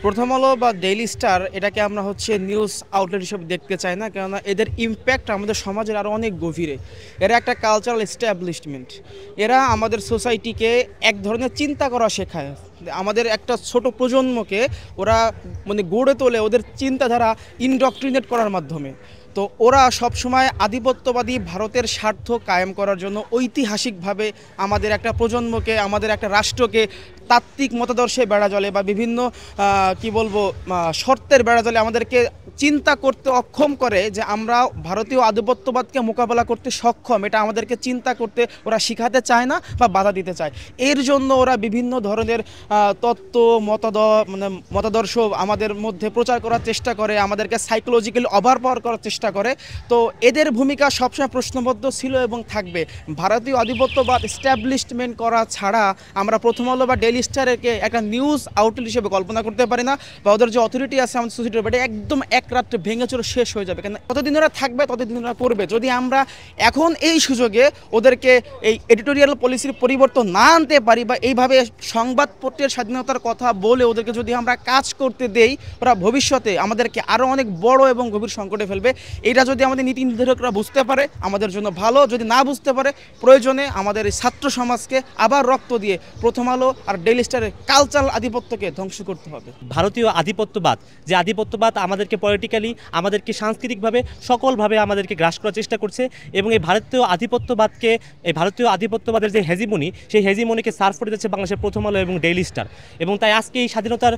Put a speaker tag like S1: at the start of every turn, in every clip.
S1: প্রথম আলো বা ডেইলি স্টার এটাকে আমরা নিউজ আউটলেট হিসেবে দেখতে চাই না, কেননা এদের ইম্প্যাক্ট আমাদের সমাজের আরও অনেক গভীরে। এরা একটা কালচারাল এস্টাবলিশমেন্ট। এরা আমাদের সোসাইটিকে এক ধরনের চিন্তা করা শেখায়। আমাদের একটা ছোট প্রজন্মকে ওরা গড়ে তোলে ওদের চিন্তাধারা ইনডক্ট্রিনেট করার মাধ্যমে। তো ওরা সবসময় আধিপত্যবাদী ভারতের স্বার্থ কায়েম করার জন্য ঐতিহাসিকভাবে আমাদের একটা প্রজন্মকে, আমাদের একটা রাষ্ট্রকে তাত্ত্বিক মতাদর্শে বেড়া জলে বা বিভিন্ন কি বলবো শর্তের বেড়া জলে আমাদেরকে চিন্তা করতে অক্ষম করে যে আমরা ভারতীয় আধিপত্যবাদকে মোকাবেলা করতে সক্ষম। এটা আমাদেরকে চিন্তা করতে ওরা শিখাতে চায় না বা বাধা দিতে চায়। এর জন্য ওরা বিভিন্ন ধরনের তত্ত্ব মতাদর্শ আমাদের মধ্যে প্রচার করার চেষ্টা করে, আমাদেরকে সাইকোলজিক্যালি ওভারপাওয়ার করার চেষ্টা করে। তো এদের ভূমিকা সবসময় প্রশ্নবদ্ধ ছিল এবং থাকবে। ভারতীয় আধিপত্যবাদ এস্টাবলিশমেন্ট করা ছাড়া আমরা প্রথম আলো বা ডেইলি স্টারকে একটা নিউজ আউটলেট হিসেবে কল্পনা করতে পারি না, বা ওদের যে অথরিটি আছে আমাদের সোসাইটির ব্যাপারে একদম এক রাত্রে ভেঙে চুরে শেষ হয়ে যাবে। কেন ততদিন ওরা থাকবে, ততদিন ওরা করবে। যদি আমরা এখন এই সুযোগে ওদেরকে এই এডিটোরিয়াল পলিসির পরিবর্তন না আনতে পারি বা এইভাবে সংবাদপত্রের স্বাধীনতার কথা বলে ওদেরকে যদি আমরা কাজ করতে দেই, ওরা ভবিষ্যতে আমাদেরকে আরও অনেক বড় এবং গভীর সংকটে ফেলবে। এটা যদি আমাদের নীতি নির্ধারকরা বুঝতে পারে আমাদের জন্য ভালো, যদি না বুঝতে পারে প্রয়োজনে আমাদের এই ছাত্র সমাজকে আবার রক্ত দিয়ে প্রথম আলো আর ডেইলি স্টারের কালচারাল আধিপত্যকে ধ্বংস করতে হবে।
S2: ভারতীয় আধিপত্যবাদ, যে আধিপত্যবাদ আমাদেরকে পলিটিক্যালি, আমাদেরকে সাংস্কৃতিকভাবে, সকলভাবে আমাদেরকে গ্রাস করার চেষ্টা করছে। এবং এই ভারতীয় আধিপত্যবাদের যে হেজিমনি, সেই হেজিমনিকে সার্ভ করে যাচ্ছে বাংলাদেশের প্রথম আলো এবং ডেইলি স্টার। এবং তাই আজকে এই স্বাধীনতার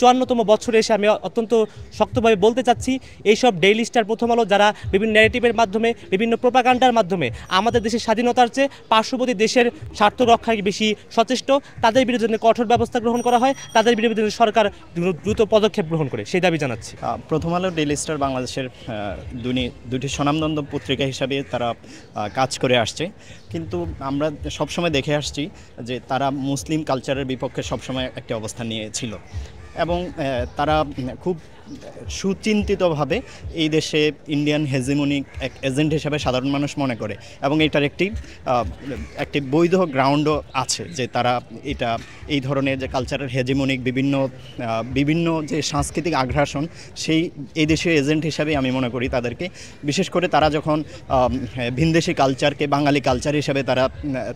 S2: 54তম বছরে এসে আমি অত্যন্ত শক্তভাবে বলতে চাচ্ছি, এইসব ডেইলি স্টার, প্রথম আলো যারা বিভিন্ন ন্যারেটিভের মাধ্যমে, বিভিন্ন প্রোপাগান্ডার মাধ্যমে আমাদের দেশের স্বাধীনতার চেয়ে পার্শ্ববর্তী দেশের স্বার্থ রক্ষায় বেশি সচেষ্ট, তাদের বিরুদ্ধে কঠোর ব্যবস্থা গ্রহণ করা হয়, তাদের বিরুদ্ধে সরকার দ্রুত পদক্ষেপ গ্রহণ করে, সেই দাবি জানাচ্ছি।
S3: প্রথম আলো ডেইলি স্টার বাংলাদেশের দুটি স্বনামধন্য পত্রিকা হিসাবে তারা কাজ করে আসছে, কিন্তু আমরা সবসময় দেখে আসছি যে তারা মুসলিম কালচারের বিপক্ষে সবসময় একটি অবস্থান নিয়েছিল এবং তারা খুব সুচিন্তিতভাবে এই দেশে ইন্ডিয়ান হেজিমনিক এক এজেন্ট হিসাবে সাধারণ মানুষ মনে করে, এবং এটার একটি বৈধ গ্রাউন্ডও আছে যে তারা এই ধরনের যে কালচারের হেজিমনিক বিভিন্ন যে সাংস্কৃতিক আগ্রাসন, এই দেশের এজেন্ট হিসাবে আমি মনে করি তাদেরকে। বিশেষ করে তারা যখন ভিনদেশি কালচারকে বাঙালি কালচার হিসাবে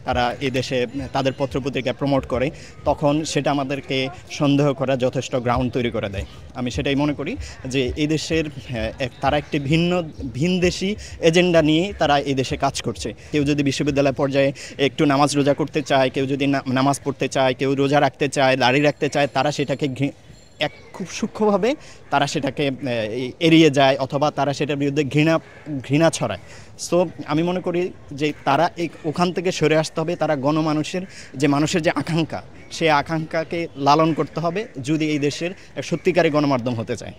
S3: তারা এই দেশে তাদের পত্রপত্রিকা প্রমোট করে, তখন সেটা আমাদেরকে সন্দেহ করা যথেষ্ট গ্রাউন্ড তৈরি করে দেয়। আমি সেটাই মনে করি যে এই দেশের তারা একটি ভিনদেশি এজেন্ডা নিয়ে তারা এই দেশে কাজ করছে। কেউ যদি বিশ্ববিদ্যালয় পর্যায়ে একটু নামাজ রোজা করতে চায়, কেউ যদি নামাজ পড়তে চায়, কেউ রোজা রাখতে চায়, দাড়ি রাখতে চায়, তারা সেটাকে খুব সূক্ষ্মভাবে তারা সেটাকে এড়িয়ে যায়, অথবা তারা সেটার বিরুদ্ধে ঘৃণা ছড়ায়। সো আমি মনে করি যে তারা ওখান থেকে সরে আসতে হবে। তারা মানুষের যে আকাঙ্ক্ষা, সেই আকাঙ্ক্ষাকে লালন করতে হবে যদি এই দেশের সত্যিকারের গণমাধ্যম হতে চায়।